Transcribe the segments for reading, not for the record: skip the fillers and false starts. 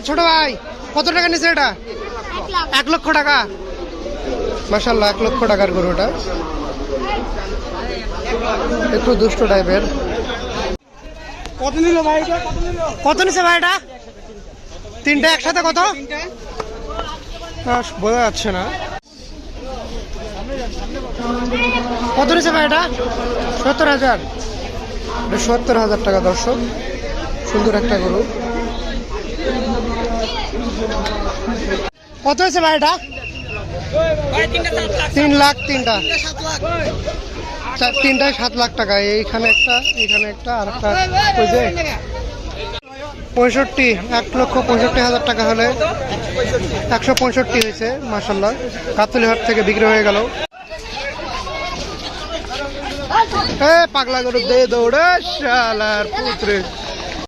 ছোট ভাই কত টাকা নিছে এটা? 1 লক্ষ টাকা। মাশাআল্লাহ 1 লক্ষ টাকার গরু এটা, একটু দুষ্ট টাইপের। কত নিল ভাই এটা? কত নিছে ভাই এটা? তিনটা একসাথে কত বোঝা যাচ্ছে না। কত নিছে ভাই এটা? 70,000। 70,000 টাকা দর্শক, সুন্দর একটা গরু। কত হয়েছে ভাই এটা? 3 লাখ। তিনটা 7 লাখ টাকা। এইখানে একটা, এখানে একটা, আর একটা। ওই যে 65, 1,65,000 টাকা হলে 165 হয়েছে। মাশাআল্লাহ গাবতলী হাট থেকে বিক্রি হয়ে গেল। পাগলা গরু দে দৌড়ে শালার পুত্রে।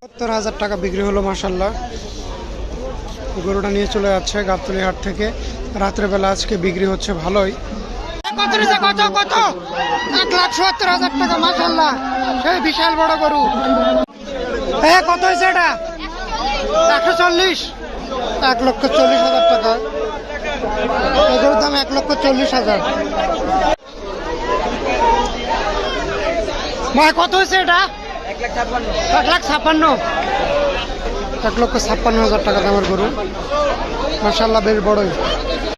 70,000 টাকা বিক্রি হলো। মাশাআল্লাহ গরুটা নিয়ে চলে যাচ্ছে গাবতলী হাট থেকে। রাত্রেবেলা আজকে বিক্রি হচ্ছে ভালোই। কত নিছে? কত কত? 1,70,000 টাকা। মাশাআল্লাহ সেই বিশাল বড় গরু। কত হয়েছে এটা? 140। 1,40,000 টাকা। এগুলোর দাম 1,40,000। ভাই কত হয়েছে এটা? 1,56,000। 1,56,000 টাকা দামের গরু। মাশাআল্লাহ বেশ বড়ই।